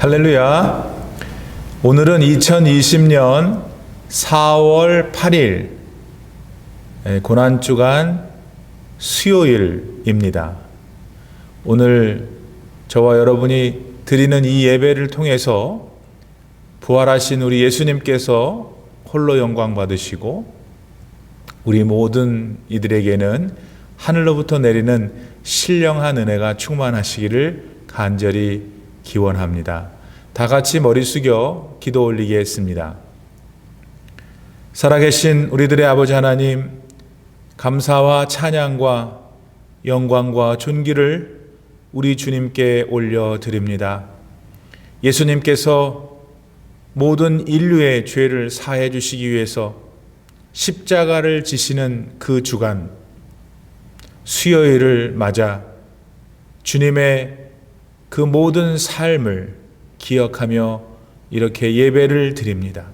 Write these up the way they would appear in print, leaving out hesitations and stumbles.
할렐루야. 오늘은 2020년 4월 8일 고난주간 수요일입니다. 오늘 저와 여러분이 드리는 이 예배를 통해서 부활하신 우리 예수님께서 홀로 영광 받으시고 우리 모든 이들에게는 하늘로부터 내리는 신령한 은혜가 충만하시기를 간절히 기원합니다. 다 같이 머리 숙여 기도 올리겠습니다. 살아계신 우리들의 아버지 하나님, 감사와 찬양과 영광과 존귀를 우리 주님께 올려드립니다. 예수님께서 모든 인류의 죄를 사해 주시기 위해서 십자가를 지시는 그 주간 수요일을 맞아 주님의 그 모든 삶을 기억하며 이렇게 예배를 드립니다.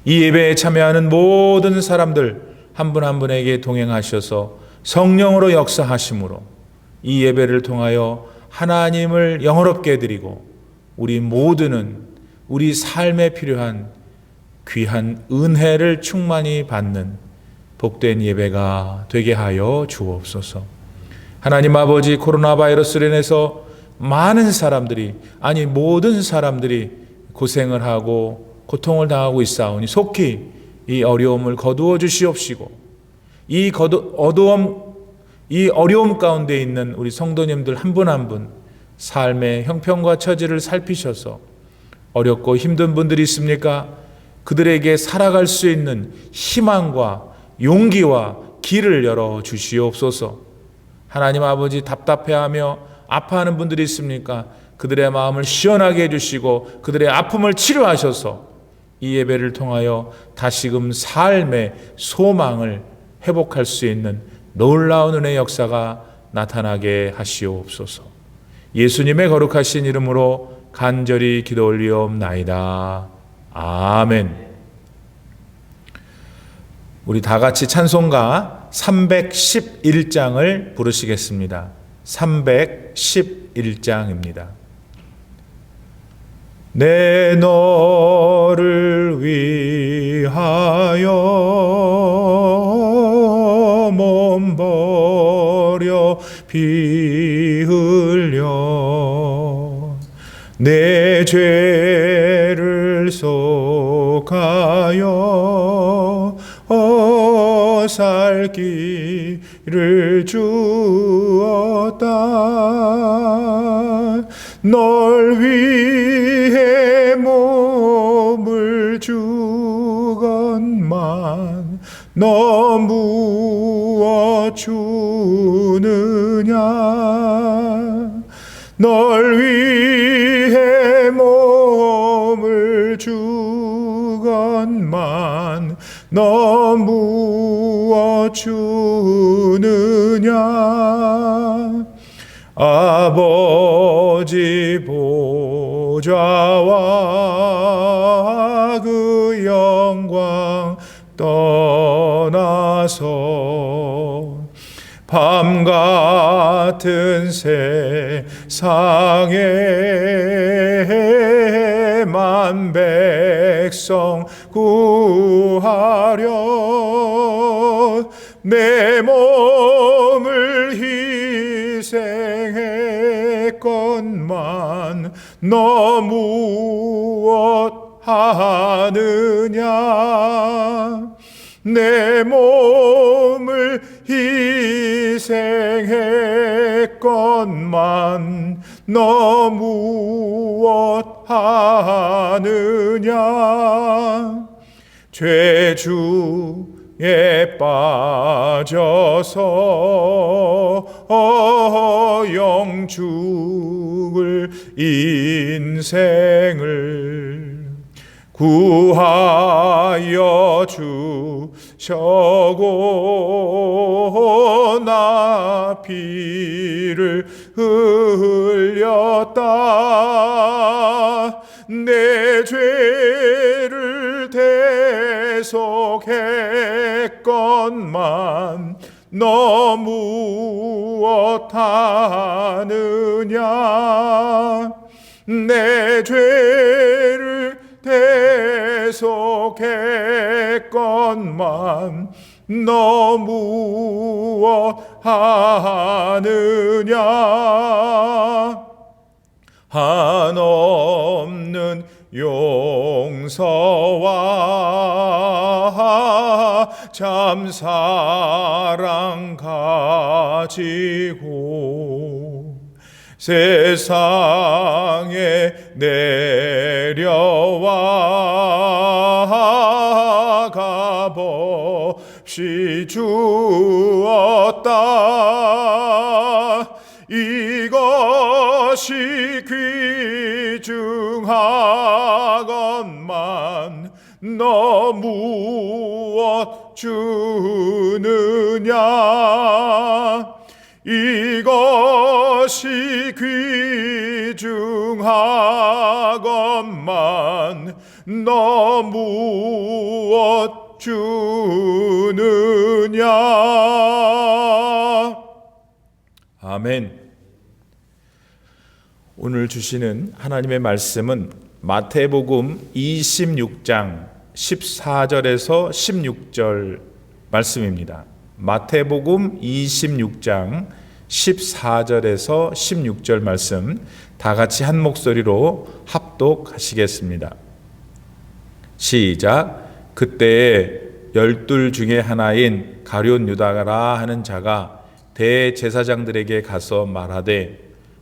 이 예배에 참여하는 모든 사람들 한 분 한 분에게 동행하셔서 성령으로 역사하심으로 이 예배를 통하여 하나님을 영화롭게 드리고 우리 모두는 우리 삶에 필요한 귀한 은혜를 충만히 받는 복된 예배가 되게 하여 주옵소서. 하나님 아버지, 코로나 바이러스로 인해서 많은 사람들이, 아니 모든 사람들이 고생을 하고 고통을 당하고 있사오니 속히 이 어려움을 거두어 주시옵시고 이 어려움 가운데 있는 우리 성도님들 한 분 한 분 삶의 형편과 처지를 살피셔서 어렵고 힘든 분들이 있습니까? 그들에게 살아갈 수 있는 희망과 용기와 길을 열어 주시옵소서. 하나님 아버지, 답답해하며 아파하는 분들이 있습니까? 그들의 마음을 시원하게 해주시고 그들의 아픔을 치료하셔서 이 예배를 통하여 다시금 삶의 소망을 회복할 수 있는 놀라운 은혜의 역사가 나타나게 하시옵소서. 예수님의 거룩하신 이름으로 간절히 기도 올리옵나이다. 아멘. 우리 다 같이 찬송가 311장을 부르시겠습니다. 311장입니다. 내 너를 위하여 몸 버려 피 흘려 내 죄를 속하여 살 길을 주었다. 널 위해 몸을 주건만 너 무엇 주느냐. 널 위해 몸을 주건만 너 무엇 주느냐. 아버지 보좌와 그 영광 떠나서 밤 같은 세상에 만 백성 구하려 내 몸을 희생했건만 너 무엇 하느냐. 내 몸을 희생했건만 너 무엇 하느냐. 죄주에 빠져서 영 죽을 인생을 구하여 주셔고 나 피를 흘렸다. 내 죄를 대속했건만 너 무엇 하느냐. 내 죄를 대속했건만 너 무엇 하느냐. 한없는 용서와 참 사랑 가지고 세상에 내려와 값없이 주었다. 이것이 귀중하건만 너 무엇 주느냐. 이것이 귀중하건만 너 무엇 주느냐. 아멘. 오늘 주시는 하나님의 말씀은 마태복음 26장 14절에서 16절 말씀입니다. 마태복음 26장 14절에서 16절 말씀 다 같이 한 목소리로 합독하시겠습니다. 시작. 그때에 12 중에 하나인 가룟 유다라 하는 자가 대제사장들에게 가서 말하되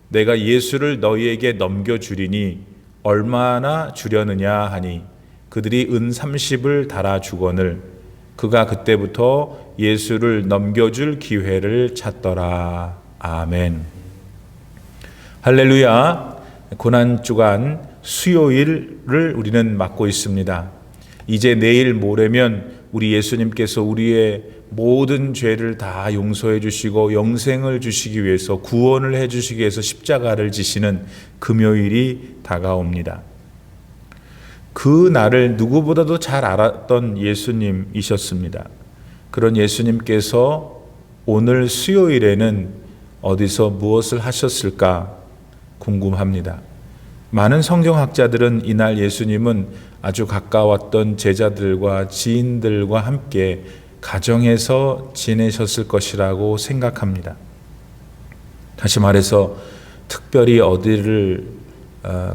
내가 예수를 너희에게 넘겨주리니 얼마나 주려느냐 하니 그들이 은 30을 달아 주거늘 그가 그때부터 예수를 넘겨줄 기회를 찾더라. 아멘. 할렐루야. 고난주간 수요일을 우리는 맞고 있습니다. 이제 내일 모레면 우리 예수님께서 우리의 모든 죄를 다 용서해 주시고 영생을 주시기 위해서 구원을 해 주시기 위해서 십자가를 지시는 금요일이 다가옵니다. 그 날을 누구보다도 잘 알았던 예수님이셨습니다. 그런 예수님께서 오늘 수요일에는 어디서 무엇을 하셨을까 궁금합니다. 많은 성경학자들은 이날 예수님은 아주 가까웠던 제자들과 지인들과 함께 가정에서 지내셨을 것이라고 생각합니다. 다시 말해서 특별히 어디를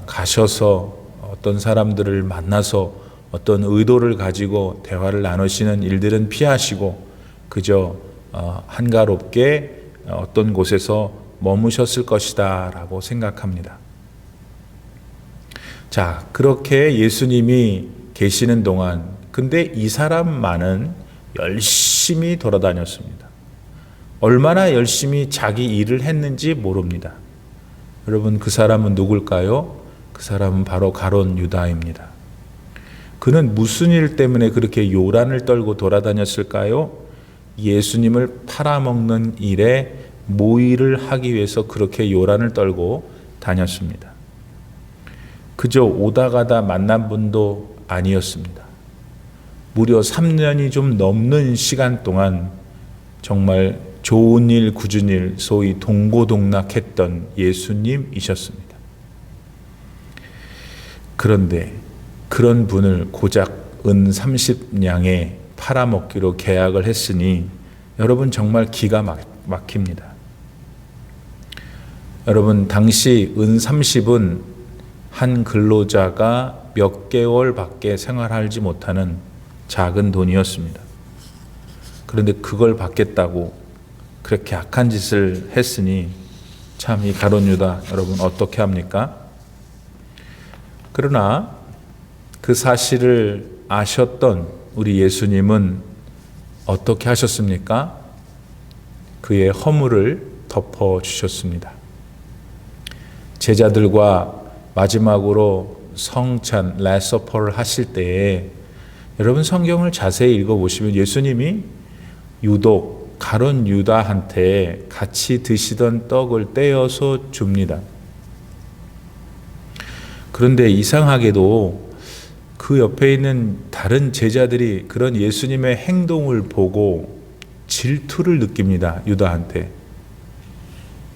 가셔서 어떤 사람들을 만나서 어떤 의도를 가지고 대화를 나누시는 일들은 피하시고 그저 한가롭게 어떤 곳에서 머무셨을 것이다 라고 생각합니다. 자, 그렇게 예수님이 계시는 동안 근데 이 사람만은 열심히 돌아다녔습니다. 얼마나 열심히 자기 일을 했는지 모릅니다. 여러분, 그 사람은 누굴까요? 그 사람은 바로 가룟 유다입니다. 그는 무슨 일 때문에 그렇게 요란을 떨고 돌아다녔을까요? 예수님을 팔아먹는 일에 모의를 하기 위해서 그렇게 요란을 떨고 다녔습니다. 그저 오다 가다 만난 분도 아니었습니다. 무려 3년이 좀 넘는 시간 동안 정말 좋은 일, 굳은 일, 소위 동고동락했던 예수님이셨습니다. 그런데 그런 분을 고작 은 30냥에 팔아먹기로 계약을 했으니 여러분 정말 기가 막힙니다. 여러분, 당시 은 30은 한 근로자가 몇 개월밖에 생활하지 못하는 작은 돈이었습니다. 그런데 그걸 받겠다고 그렇게 악한 짓을 했으니 참 이 가룟 유다 여러분 어떻게 합니까? 그러나 그 사실을 아셨던 우리 예수님은 어떻게 하셨습니까? 그의 허물을 덮어주셨습니다. 제자들과 마지막으로 성찬, 라서퍼를 하실 때에 여러분 성경을 자세히 읽어보시면 예수님이 유독 가룟 유다한테 같이 드시던 떡을 떼어서 줍니다. 그런데 이상하게도 그 옆에 있는 다른 제자들이 그런 예수님의 행동을 보고 질투를 느낍니다. 유다한테.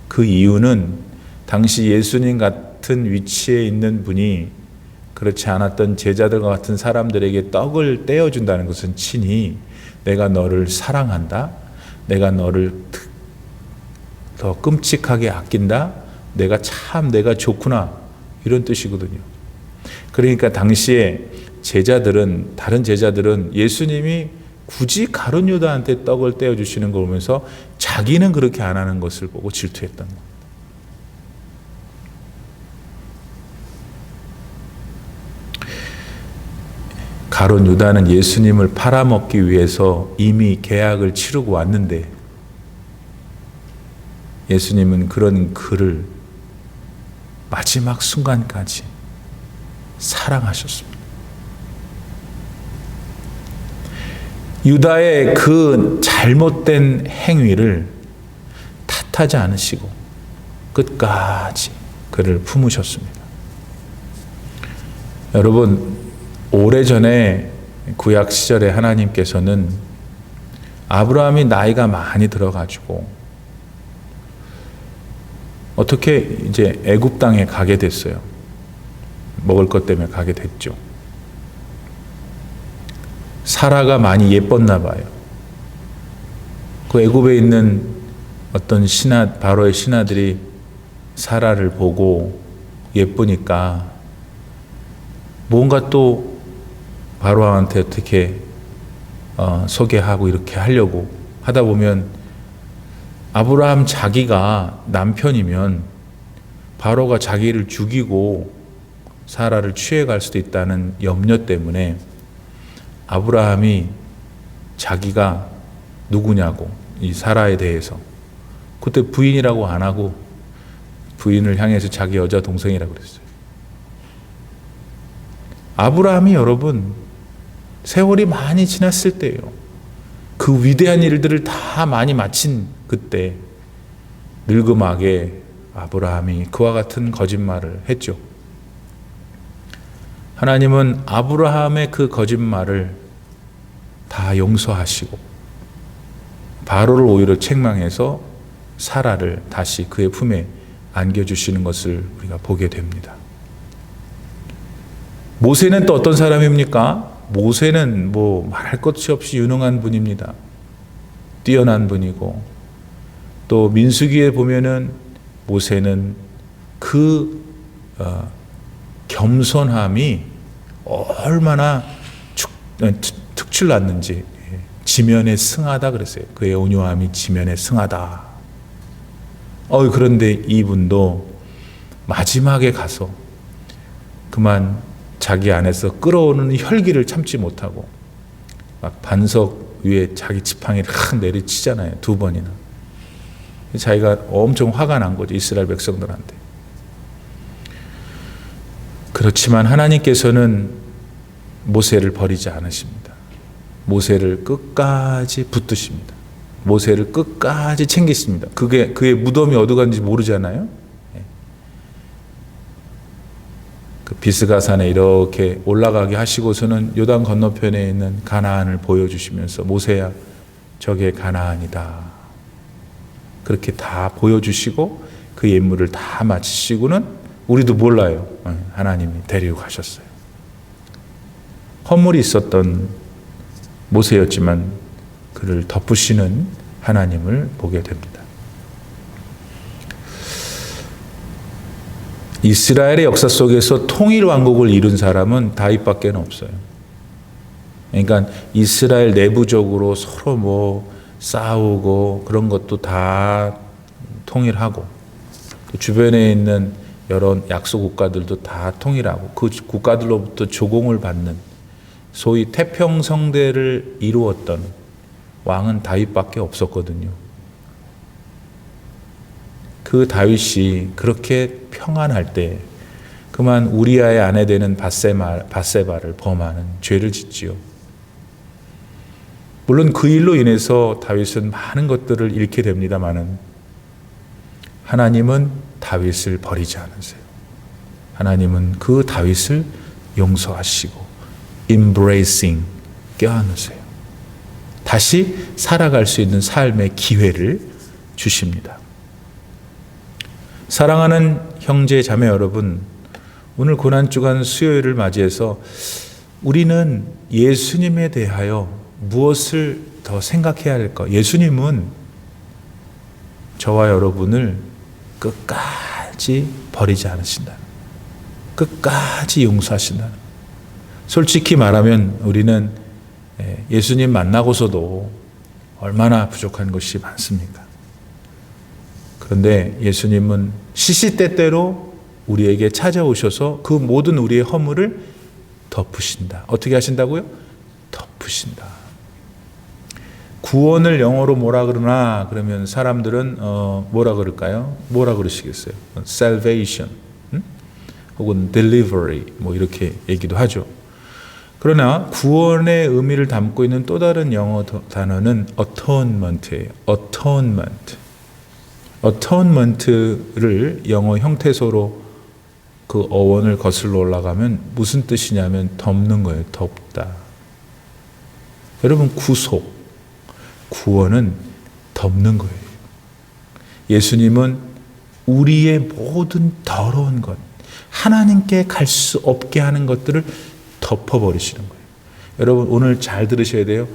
그 이유는 당시 예수님 같은 같은 위치에 있는 분이 그렇지 않았던 제자들과 같은 사람들에게 떡을 떼어준다는 것은 친히 내가 너를 사랑한다, 내가 너를 더 끔찍하게 아낀다, 내가 좋구나, 이런 뜻이거든요. 그러니까 당시에 다른 제자들은 예수님이 굳이 가룟 유다한테 떡을 떼어주시는 걸 보면서 자기는 그렇게 안 하는 것을 보고 질투했던 겁니다. 가룟 유다는 예수님을 팔아먹기 위해서 이미 계약을 치르고 왔는데 예수님은 그런 그를 마지막 순간까지 사랑하셨습니다. 유다의 그 잘못된 행위를 탓하지 않으시고 끝까지 그를 품으셨습니다. 여러분, 오래전에 구약 시절에 하나님께서는 아브라함이 나이가 많이 들어가지고 어떻게 이제 애굽 땅에 가게 됐어요. 먹을 것 때문에 가게 됐죠. 사라가 많이 예뻤나 봐요. 그 애굽에 있는 어떤 바로의 신하들이 사라를 보고 예쁘니까 뭔가 또 바로한테 어떻게 소개하고 이렇게 하려고 하다 보면 아브라함 자기가 남편이면 바로가 자기를 죽이고 사라를 취해갈 수도 있다는 염려 때문에 아브라함이 자기가 누구냐고, 이 사라에 대해서 그때 부인이라고 안 하고 부인을 향해서 자기 여자 동생이라고 그랬어요. 아브라함이 여러분 세월이 많이 지났을 때예요. 그 위대한 일들을 다 많이 마친 그때 늙음하게 아브라함이 그와 같은 거짓말을 했죠. 하나님은 아브라함의 그 거짓말을 다 용서하시고 바로를 오히려 책망해서 사라를 다시 그의 품에 안겨주시는 것을 우리가 보게 됩니다. 모세는 또 어떤 사람입니까? 모세는 뭐 말할 것이 없이 유능한 분입니다. 뛰어난 분이고 또 민수기에 보면은 모세는 그 겸손함이 얼마나 특출났는지 지면에 승하다 그랬어요. 그의 온유함이 지면에 승하다. 그런데 이분도 마지막에 가서 그만 자기 안에서 끓어오르는 혈기를 참지 못하고 막 반석 위에 자기 지팡이를 내리치잖아요. 2번이나. 자기가 엄청 화가 난 거죠. 이스라엘 백성들한테. 그렇지만 하나님께서는 모세를 버리지 않으십니다. 모세를 끝까지 붙드십니다. 모세를 끝까지 챙기십니다. 그의 무덤이 어디 갔는지 모르잖아요. 그 비스가산에 이렇게 올라가게 하시고서는 요단 건너편에 있는 가나안을 보여주시면서 모세야 저게 가나안이다. 그렇게 다 보여주시고 그 예물을 다 마치시고는 우리도 몰라요. 하나님이 데리고 가셨어요. 허물이 있었던 모세였지만 그를 덮으시는 하나님을 보게 됩니다. 이스라엘의 역사 속에서 통일 왕국을 이룬 사람은 다윗밖에 없어요. 그러니까 이스라엘 내부적으로 서로 싸우고 그런 것도 다 통일하고 또 주변에 있는 여러 약소 국가들도 다 통일하고 그 국가들로부터 조공을 받는 소위 태평성대를 이루었던 왕은 다윗밖에 없었거든요. 그 다윗이 그렇게 평안할 때 그만 우리아의 아내 되는 밧세바를 범하는 죄를 짓지요. 물론 그 일로 인해서 다윗은 많은 것들을 잃게 됩니다마는 하나님은 다윗을 버리지 않으세요. 하나님은 그 다윗을 용서하시고 embracing, 껴안으세요. 다시 살아갈 수 있는 삶의 기회를 주십니다. 사랑하는 형제 자매 여러분, 오늘 고난주간 수요일을 맞이해서 우리는 예수님에 대하여 무엇을 더 생각해야 할까? 예수님은 저와 여러분을 끝까지 버리지 않으신다. 끝까지 용서하신다. 솔직히 말하면 우리는 예수님 만나고서도 얼마나 부족한 것이 많습니까? 그런데 예수님은 시시때때로 우리에게 찾아오셔서 그 모든 우리의 허물을 덮으신다. 어떻게 하신다고요? 덮으신다. 구원을 영어로 뭐라 그러나 그러면 사람들은 뭐라 그럴까요? 뭐라 그러시겠어요? salvation 혹은 delivery 뭐 이렇게 얘기도 하죠. 그러나 구원의 의미를 담고 있는 또 다른 영어 단어는 atonement예요. atonement를 영어 형태소로 그 어원을 거슬러 올라가면 무슨 뜻이냐면 덮는 거예요. 덮다. 여러분 구원은 덮는 거예요. 예수님은 우리의 모든 더러운 것, 하나님께 갈 수 없게 하는 것들을 덮어버리시는 거예요. 여러분 오늘 잘 들으셔야 돼요.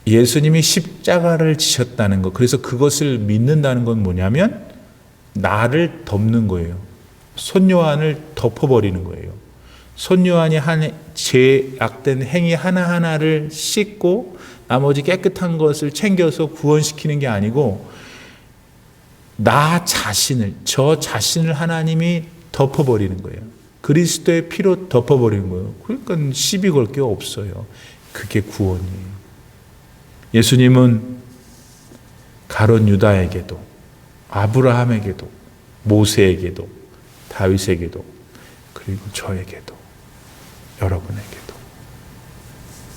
예수님이 십자가를 지셨다는 것, 그래서 그것을 믿는다는 건 뭐냐면 나를 덮는 거예요. 손요한을 덮어버리는 거예요. 손요한이 한 죄악된 행위 하나하나를 씻고 나머지 깨끗한 것을 챙겨서 구원시키는 게 아니고 저 자신을 하나님이 덮어버리는 거예요. 그리스도의 피로 덮어버리는 거예요. 그러니까 시비 걸 게 없어요. 그게 구원이에요. 예수님은 가룟 유다에게도 아브라함에게도 모세에게도 다윗에게도 그리고 저에게도 여러분에게도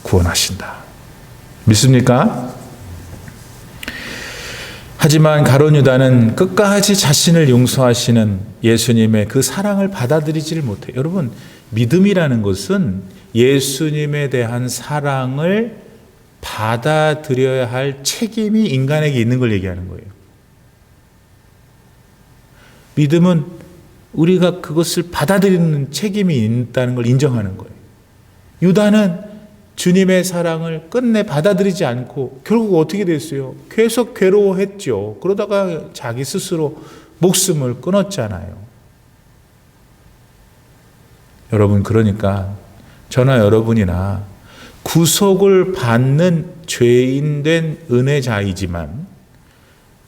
구원하신다. 믿습니까? 하지만 가룟 유다는 끝까지 자신을 용서하시는 예수님의 그 사랑을 받아들이지를 못해요. 여러분, 믿음이라는 것은 예수님에 대한 사랑을 받아들여야 할 책임이 인간에게 있는 걸 얘기하는 거예요. 믿음은 우리가 그것을 받아들이는 책임이 있다는 걸 인정하는 거예요. 유다는 주님의 사랑을 끝내 받아들이지 않고 결국 어떻게 됐어요? 계속 괴로워했죠. 그러다가 자기 스스로 목숨을 끊었잖아요. 여러분, 그러니까 저나 여러분이나 구속을 받는 죄인된 은혜자이지만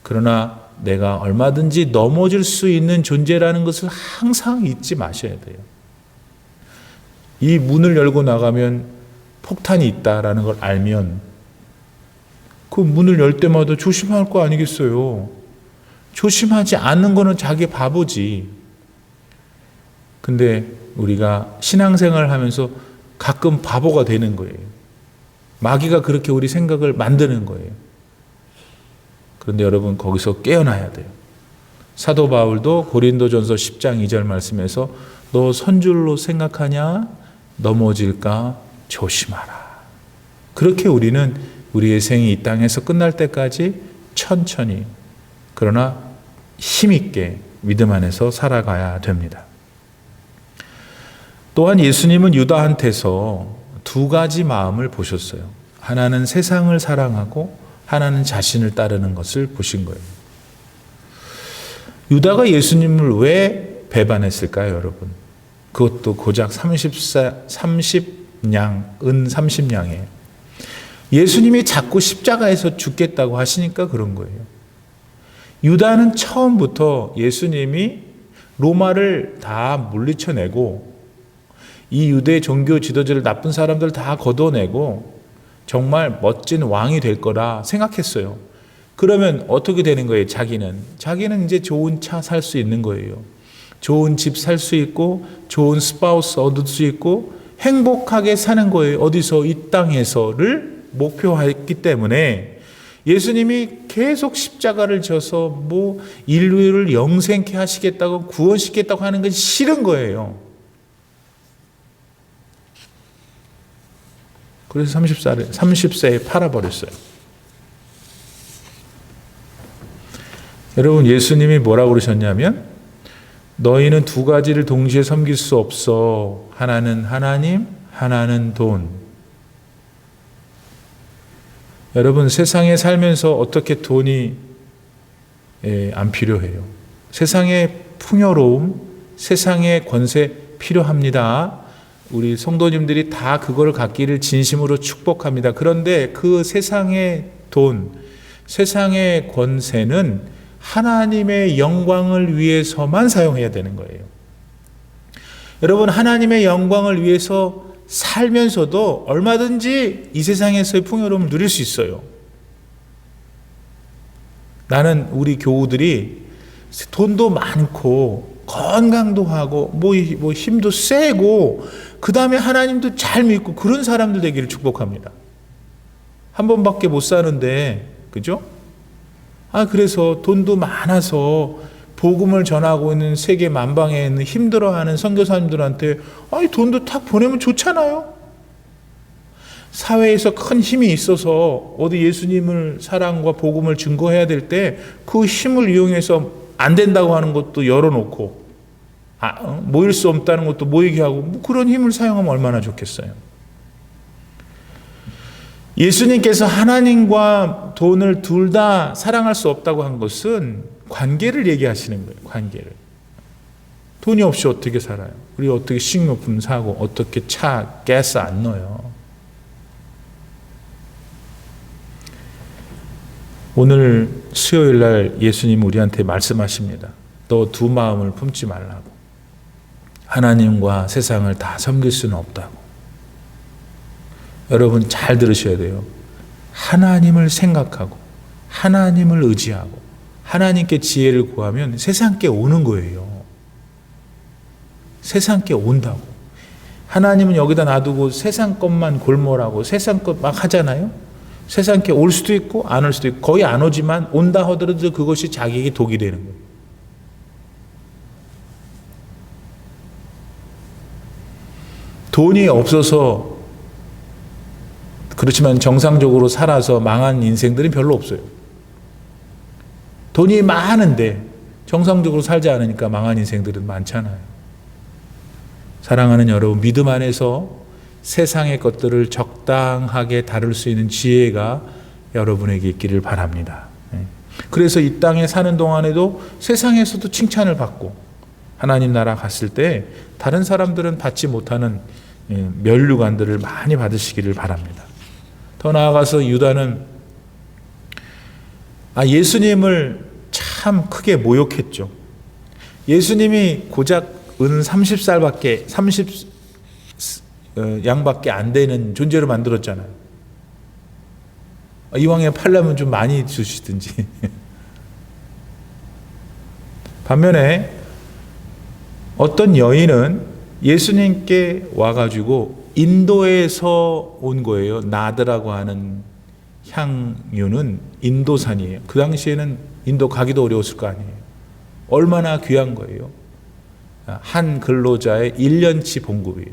그러나 내가 얼마든지 넘어질 수 있는 존재라는 것을 항상 잊지 마셔야 돼요. 이 문을 열고 나가면 폭탄이 있다라는 걸 알면 그 문을 열 때마다 조심할 거 아니겠어요? 조심하지 않는 거는 자기 바보지. 근데 우리가 신앙생활을 하면서 가끔 바보가 되는 거예요. 마귀가 그렇게 우리 생각을 만드는 거예요. 그런데 여러분 거기서 깨어나야 돼요. 사도 바울도 고린도전서 10장 2절 말씀에서 너 선줄로 생각하냐? 넘어질까? 조심하라. 그렇게 우리는 우리의 생이 이 땅에서 끝날 때까지 천천히 그러나 힘있게 믿음 안에서 살아가야 됩니다. 또한 예수님은 유다한테서 두 가지 마음을 보셨어요. 하나는 세상을 사랑하고 하나는 자신을 따르는 것을 보신 거예요. 유다가 예수님을 왜 배반했을까요, 여러분? 그것도 고작 30냥, 은 30냥이에요. 예수님이 자꾸 십자가에서 죽겠다고 하시니까 그런 거예요. 유다는 처음부터 예수님이 로마를 다 물리쳐내고 이 유대 종교 지도자들 나쁜 사람들 다 걷어내고 정말 멋진 왕이 될 거라 생각했어요. 그러면 어떻게 되는 거예요? 자기는 이제 좋은 차 살 수 있는 거예요. 좋은 집 살 수 있고 좋은 스파우스 얻을 수 있고 행복하게 사는 거예요. 어디서? 이 땅에서를 목표했기 때문에 예수님이 계속 십자가를 져서 뭐 인류를 영생케 하시겠다고 구원시키겠다고 하는 것이 싫은 거예요. 그래서 30세에 팔아버렸어요. 여러분, 예수님이 뭐라고 그러셨냐면 너희는 두 가지를 동시에 섬길 수 없어. 하나는 하나님, 하나는 돈. 여러분, 세상에 살면서 어떻게 돈이 안 필요해요? 세상의 풍요로움, 세상의 권세 필요합니다. 우리 성도님들이 다 그걸 갖기를 진심으로 축복합니다. 그런데 그 세상의 돈, 세상의 권세는 하나님의 영광을 위해서만 사용해야 되는 거예요. 여러분, 하나님의 영광을 위해서 살면서도 얼마든지 이 세상에서의 풍요로움을 누릴 수 있어요. 나는 우리 교우들이 돈도 많고 건강도 하고 뭐 힘도 세고 그 다음에 하나님도 잘 믿고 그런 사람들 되기를 축복합니다. 한 번밖에 못 사는데, 그죠? 그래서 돈도 많아서 복음을 전하고 있는 세계 만방에 있는 힘들어하는 선교사님들한테 돈도 탁 보내면 좋잖아요. 사회에서 큰 힘이 있어서 어디 예수님을 사랑과 복음을 증거해야 될 때 그 힘을 이용해서 안 된다고 하는 것도 열어놓고 모일 수 없다는 것도 모이게 하고 그런 힘을 사용하면 얼마나 좋겠어요. 예수님께서 하나님과 돈을 둘 다 사랑할 수 없다고 한 것은 관계를 얘기하시는 거예요. 관계를. 돈이 없이 어떻게 살아요? 우리 어떻게 식료품 사고 어떻게 차, 가스 안 넣어요? 오늘 수요일 날 예수님 우리한테 말씀하십니다. 너 두 마음을 품지 말라고. 하나님과 세상을 다 섬길 수는 없다고. 여러분 잘 들으셔야 돼요. 하나님을 생각하고 하나님을 의지하고 하나님께 지혜를 구하면 세상께 오는 거예요. 세상께 온다고. 하나님은 여기다 놔두고 세상 것만 골몰하고 세상 것 막 하잖아요. 세상께 올 수도 있고 안 올 수도 있고 거의 안 오지만 온다 하더라도 그것이 자기에게 독이 되는 거예요. 돈이 없어서 그렇지만 정상적으로 살아서 망한 인생들은 별로 없어요. 돈이 많은데 정상적으로 살지 않으니까 망한 인생들은 많잖아요. 사랑하는 여러분, 믿음 안에서 세상의 것들을 적당하게 다룰 수 있는 지혜가 여러분에게 있기를 바랍니다. 그래서 이 땅에 사는 동안에도 세상에서도 칭찬을 받고 하나님 나라 갔을 때 다른 사람들은 받지 못하는 면류관들을 많이 받으시기를 바랍니다. 더 나아가서 유다는 예수님을 참 크게 모욕했죠. 예수님이 고작 은 30살밖에 30양밖에 안 되는 존재로 만들었잖아요. 이왕에 팔려면 좀 많이 주시든지. 반면에 어떤 여인은 예수님께 와가지고 인도에서 온 거예요. 나드라고 하는 향유는 인도산이에요. 그 당시에는 인도 가기도 어려웠을 거 아니에요. 얼마나 귀한 거예요. 한 근로자의 1년치 봉급이에요.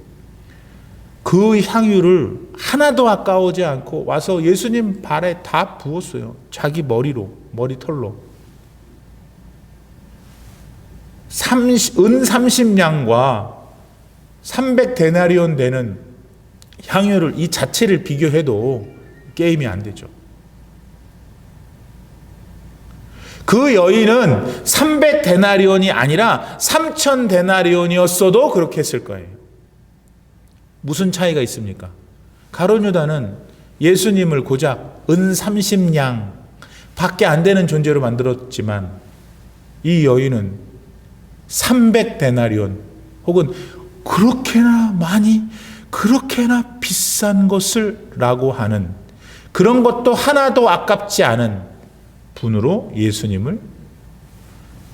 그 향유를 하나도 아까우지 않고 와서 예수님 발에 다 부었어요. 자기 머리털로. 은 30냥과 300데나리온 되는 향유를 이 자체를 비교해도 게임이 안 되죠. 그 여인은 300데나리온이 아니라 3000데나리온이었어도 그렇게 했을 거예요. 무슨 차이가 있습니까? 가룟 유다는 예수님을 고작 은 30냥 밖에 안 되는 존재로 만들었지만 이 여인은 300데나리온 혹은 그렇게나 많이 그렇게나 비싼 것을 라고 하는 그런 것도 하나도 아깝지 않은 분으로 예수님을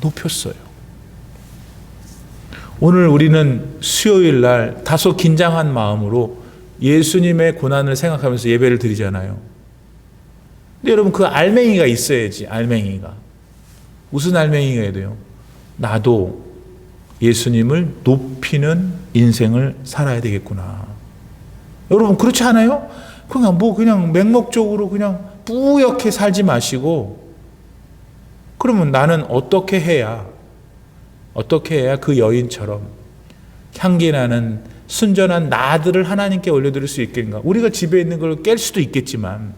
높였어요. 오늘 우리는 수요일 날 다소 긴장한 마음으로 예수님의 고난을 생각하면서 예배를 드리잖아요. 근데 여러분 그 알맹이가 있어야지. 알맹이가. 무슨 알맹이가 돼요? 나도 예수님을 높이는 인생을 살아야 되겠구나. 여러분 그렇지 않아요? 그냥 맹목적으로 그냥 뿌옇게 살지 마시고 그러면 나는 어떻게 해야 어떻게 해야 그 여인처럼 향기나는 순전한 나들을 하나님께 올려드릴 수 있겠는가? 우리가 집에 있는 걸 깰 수도 있겠지만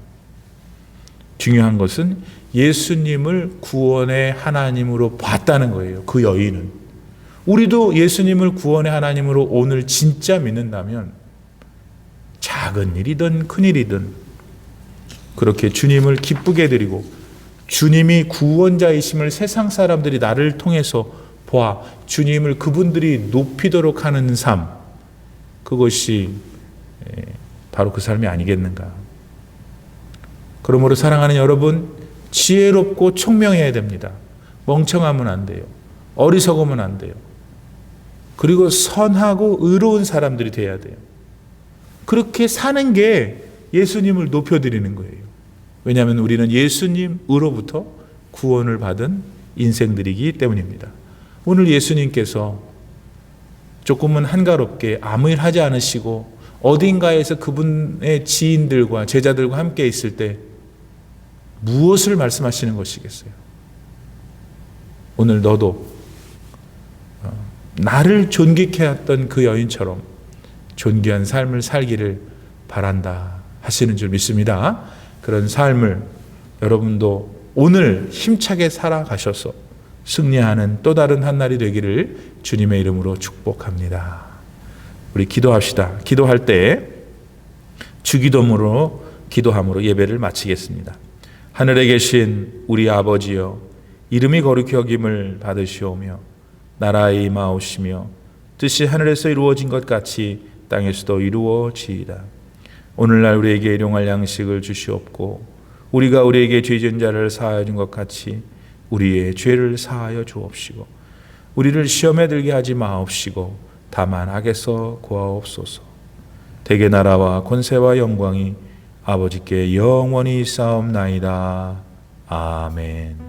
중요한 것은 예수님을 구원의 하나님으로 봤다는 거예요. 그 여인은. 우리도 예수님을 구원의 하나님으로 오늘 진짜 믿는다면 작은 일이든 큰 일이든 그렇게 주님을 기쁘게 드리고 주님이 구원자이심을 세상 사람들이 나를 통해서 보아 주님을 그분들이 높이도록 하는 삶, 그것이 바로 그 삶이 아니겠는가. 그러므로 사랑하는 여러분, 지혜롭고 총명해야 됩니다. 멍청하면 안 돼요. 어리석으면 안 돼요. 그리고 선하고 의로운 사람들이 돼야 돼요. 그렇게 사는 게 예수님을 높여드리는 거예요. 왜냐하면 우리는 예수님으로부터 구원을 받은 인생들이기 때문입니다. 오늘 예수님께서 조금은 한가롭게 아무 일 하지 않으시고 어딘가에서 그분의 지인들과 제자들과 함께 있을 때 무엇을 말씀하시는 것이겠어요? 오늘 너도 나를 존귀케 했던 그 여인처럼 존귀한 삶을 살기를 바란다 하시는 줄 믿습니다. 그런 삶을 여러분도 오늘 힘차게 살아가셔서 승리하는 또 다른 한 날이 되기를 주님의 이름으로 축복합니다. 우리 기도합시다. 기도할 때 주기도문으로 기도함으로 예배를 마치겠습니다. 하늘에 계신 우리 아버지여, 이름이 거룩히 여김을 받으시오며 나라에 임하오시며 뜻이 하늘에서 이루어진 것 같이 땅에서도 이루어지이다. 오늘날 우리에게 일용할 양식을 주시옵고 우리가 우리에게 죄 지은 자를 사하여 준 것 같이 우리의 죄를 사하여 주옵시고 우리를 시험에 들게 하지 마옵시고 다만 악에서 구하옵소서. 대개 나라와 권세와 영광이 아버지께 영원히 있사옵나이다. 아멘.